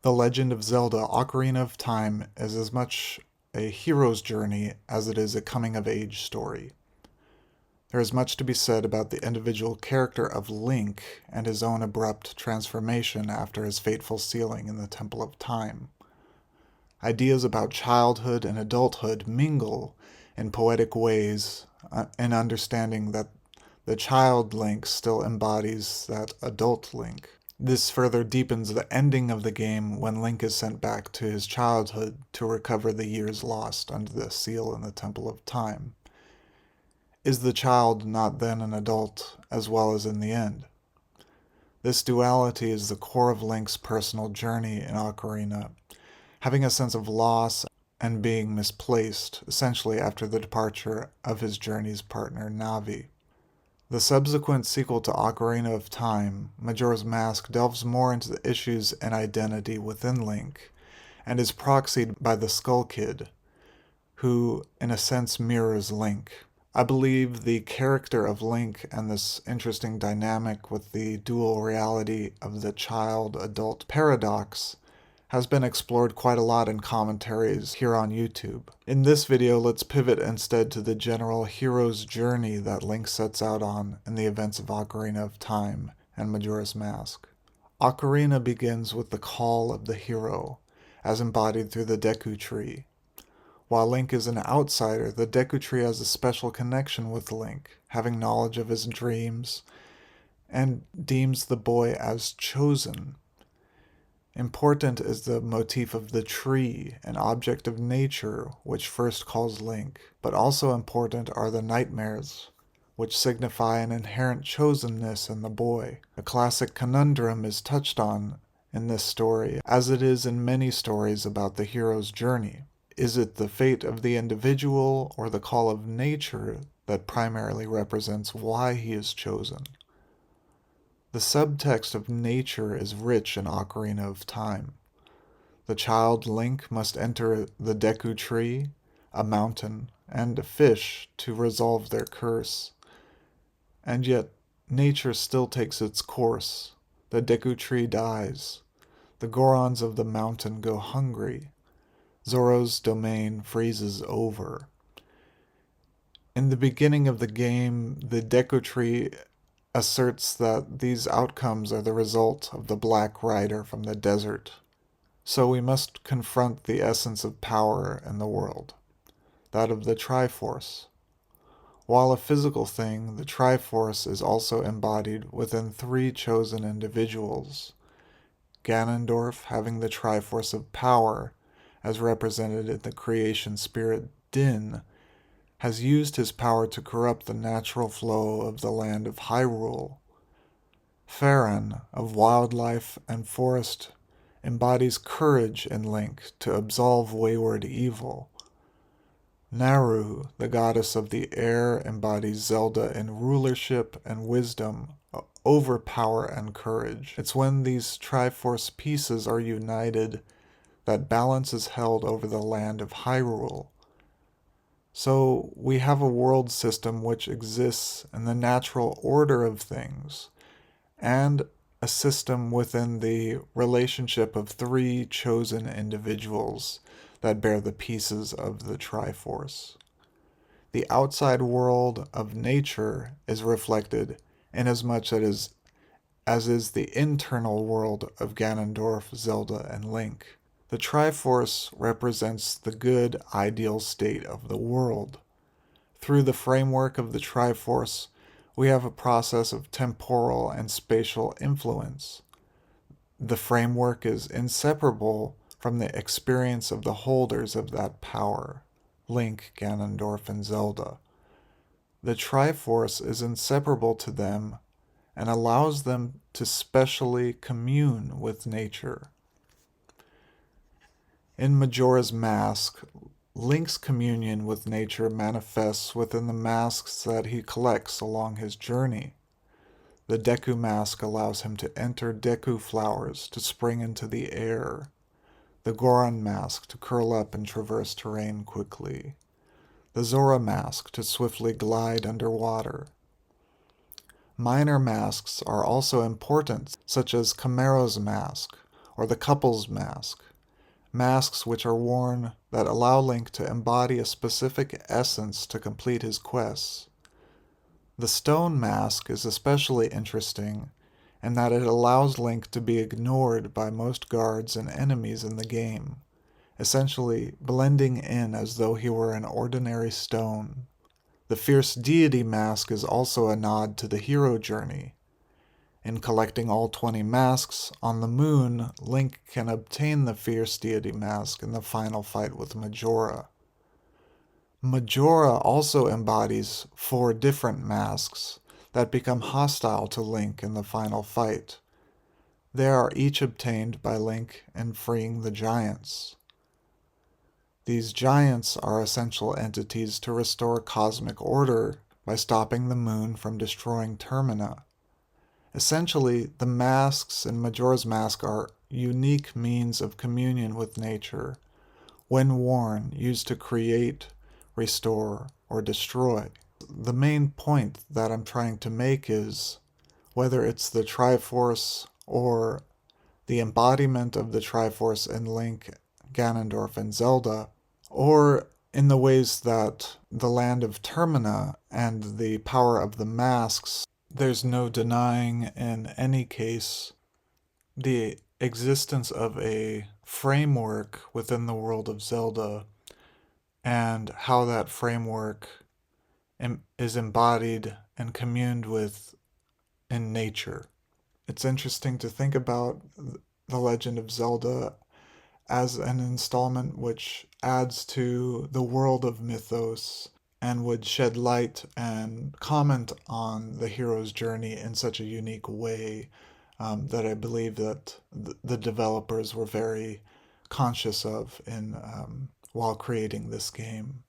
The Legend of Zelda: Ocarina of Time is as much a hero's journey as it is a coming-of-age story. There is much to be said about the individual character of Link and his own abrupt transformation after his fateful sealing in the Temple of Time. Ideas about childhood and adulthood mingle in poetic ways in understanding that the child Link still embodies that adult Link. This further deepens the ending of the game when Link is sent back to his childhood to recover the years lost under the seal in the Temple of Time. Is the child not then an adult as well as in the end? This duality is the core of Link's personal journey in Ocarina, having a sense of loss and being misplaced, essentially after the departure of his journey's partner Navi. The subsequent sequel to Ocarina of Time, Majora's Mask, delves more into the issues and identity within Link, and is proxied by the Skull Kid, who in a sense mirrors Link. I believe the character of Link and this interesting dynamic with the dual reality of the child-adult paradox has been explored quite a lot in commentaries here on YouTube. In this video, let's pivot instead to the general hero's journey that Link sets out on in the events of Ocarina of Time and Majora's Mask. Ocarina begins with the call of the hero, as embodied through the Deku Tree. While Link is an outsider, the Deku Tree has a special connection with Link, having knowledge of his dreams, and deems the boy as chosen. Important is the motif of the tree, an object of nature which first calls Link, but also important are the nightmares, which signify an inherent chosenness in the boy. A classic conundrum is touched on in this story, as it is in many stories about the hero's journey. Is it the fate of the individual or the call of nature that primarily represents why he is chosen? The subtext of nature is rich in Ocarina of Time. The child Link must enter the Deku Tree, a mountain, and a fish to resolve their curse. And yet, nature still takes its course. The Deku Tree dies. The Gorons of the mountain go hungry. Zoro's domain freezes over. In the beginning of the game, the Deku Tree asserts that these outcomes are the result of the Black Rider from the desert. So we must confront the essence of power in the world, that of the Triforce. While a physical thing, the Triforce is also embodied within three chosen individuals. Ganondorf, having the Triforce of power, as represented in the creation spirit Din, has used his power to corrupt the natural flow of the land of Hyrule. Farron, of wildlife and forest, embodies courage in Link to absolve wayward evil. Naru, the goddess of the air, embodies Zelda in rulership and wisdom over power and courage. It's when these Triforce pieces are united that balance is held over the land of Hyrule. So we have a world system which exists in the natural order of things, and a system within the relationship of three chosen individuals that bear the pieces of the Triforce. The outside world of nature is reflected inasmuch as is the internal world of Ganondorf, Zelda, and Link. The Triforce represents the good, ideal state of the world. Through the framework of the Triforce, we have a process of temporal and spatial influence. The framework is inseparable from the experience of the holders of that power, Link, Ganondorf, and Zelda. The Triforce is inseparable to them and allows them to specially commune with nature. In Majora's Mask, Link's communion with nature manifests within the masks that he collects along his journey. The Deku Mask allows him to enter Deku flowers to spring into the air, the Goron Mask to curl up and traverse terrain quickly, the Zora Mask to swiftly glide underwater. Minor masks are also important, such as Chimero's Mask, or the couple's mask, masks which are worn that allow Link to embody a specific essence to complete his quests. The stone mask is especially interesting in that it allows Link to be ignored by most guards and enemies in the game, essentially blending in as though he were an ordinary stone. The Fierce Deity mask is also a nod to the hero journey. In collecting all 20 masks on the moon, Link can obtain the Fierce Deity mask in the final fight with Majora. Majora also embodies 4 different masks that become hostile to Link in the final fight. They are each obtained by Link in freeing the giants. These giants are essential entities to restore cosmic order by stopping the moon from destroying Termina. Essentially, the masks in Majora's Mask are unique means of communion with nature, when worn, used to create, restore, or destroy. The main point that I'm trying to make is, whether it's the Triforce or the embodiment of the Triforce in Link, Ganondorf, and Zelda, or in the ways that the land of Termina and the power of the masks, there's no denying in any case the existence of a framework within the world of Zelda and how that framework is embodied and communed with in nature. It's interesting to think about The Legend of Zelda as an installment which adds to the world of mythos and would shed light and comment on the hero's journey in such a unique way that I believe that the developers were very conscious of in while creating this game.